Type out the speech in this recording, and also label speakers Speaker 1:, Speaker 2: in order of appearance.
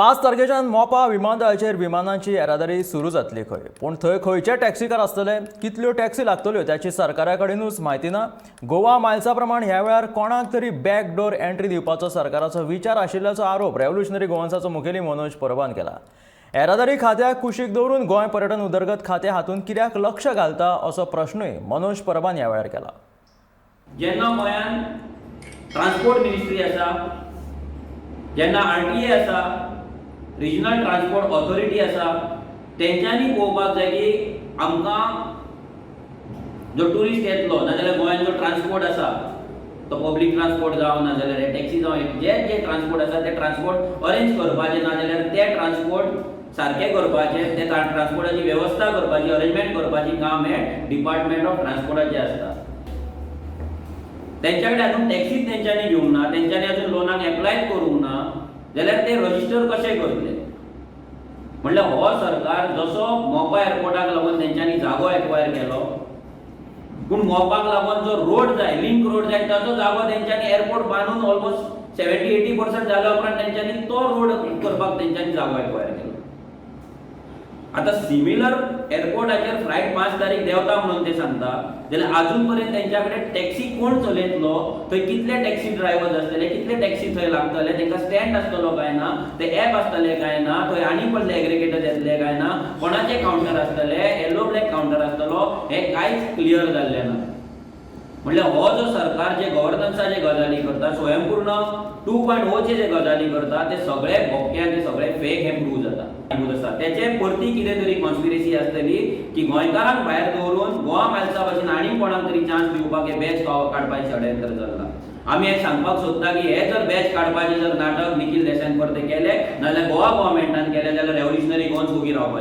Speaker 1: 5 तारखेच्यान मोपा विमानतळाचेर विमानांची येरादारी सुरू जातली खंय, पूण थंय खंयचे टॅक्सीकार आसतले, कितल्यो टॅक्सी लागतल्यो त्याची सरकारा कडेनूच म्हायती ना. गोवा मायल्सा प्रमाण ह्या वेळार कोणाक तरी बॅकडोर एंट्री दिवपाचो सरकाराचो विचार आशिल्ल्याचो आरोप रेव्होल्युशनरी गोवन्साचो मुखेली मनोज परबान केला. येरादारी खात्याक कुशीक दवरून गोंय पर्यटन उदरगत खातें हातूंत कित्याक लक्ष घालता असो प्रश्नूय मनोज परबान ह्या वेळार केला.
Speaker 2: जेन्ना गोंयांत ट्रान्सपोर्ट मिनिस्ट्री आसा, जेन्ना RTA आसा, रिजनल ट्रान्सपोर्ट ऑथॉरिटी आसा, तेंच्यांनी पळोवपाक जाय की आमकां जो टुरिस्ट येतलो नाजाल्यार गोंयांत जो ट्रान्सपोर्ट आसा तो पब्लीक ट्रान्सपोर्ट जावं नाजाल्यार टॅक्सी जावं जे ट्रान्सपोर्ट आसा ते ट्रान्सपोर्ट अरेंज करपाचे नाजाल्यार ते ट्रान्सपोर्ट सारकें करपाचें, ते ट्रान्सपोर्टाची वेवस्था करपाची, अरेंजमेंट करपाची काम हे डिपार्टमेंट ऑफ ट्रान्सपोर्टाचें आसता. तेंच्या कडेन अजून टॅक्सीच तेंच्यांनी घेवंक ना, तेंच्यांनी अजून लोनाक एप्लाय करूंक ना, जाल्यार ते रजिस्टर कशें करतले? म्हणल्यार हो सरकार जसो मोपा एअरपोर्टाक लागून तेंच्यांनी जागो एक्वायर केलो, पूण मोपाक लागून जो रोड जाय, लिंक रोड जाय, ताचो जागो तेंच्यांनी एअरपोर्ट बांदून ऑलमोस्ट 70-80% जाल्या उपरांत तेंच्यांनी तो रोड करपाक तेंच्यांनी जागो एक्वायर केलो. आता सिमिलर एअरपोर्टाचेर फ्लायट 5 तारीख देंवता म्हणून ते सांगता, जाल्यार अजून पर्यंत तेंच्या कडेन टॅक्सी कोण चलयतलो, थंय कितले टॅक्सी ड्रायव्हर्स आसतले, कितले टॅक्सी थंय लागतले, तेंकां स्टँड आसतलो काय ना, ते ॲप आसतले काय ना, थंय आनी कसले एग्रिगेटर येतले काय ना, कोणाचे कावंटर आसतले, येलो ब्लॅक कावंटर आसतलो, हे कांयच क्लियर जाल्लें ना. म्हणल्यार हो जो सरकार जे गव्हर्नन्साचे गजाली करता, स्वयंपूर्ण 2.0 चे जे गजाली करता, ते सगळे भोक्यान, ते सगळे फेक हे प्रूव्ह जाता. त्याचे परती कितें तरी कॉन्स्पिरसी आसतली की गोंयकारांक भायर दवरून गोवा मायल्सा भाशेन आनी कोणाक तरी चान्स दिवपाक हे बॅच काडपाचें षडयंत्र चल्लां. आमी हे सांगपाक सोदता की हे जर बॅच काडपाचें जर नाटक निखील देसायन परते केले नाजाल्यार गोवा गव्हर्मेंटान केले जाल्यार रेव्होल्युशनरी गोवन्स उगी रावपाचें.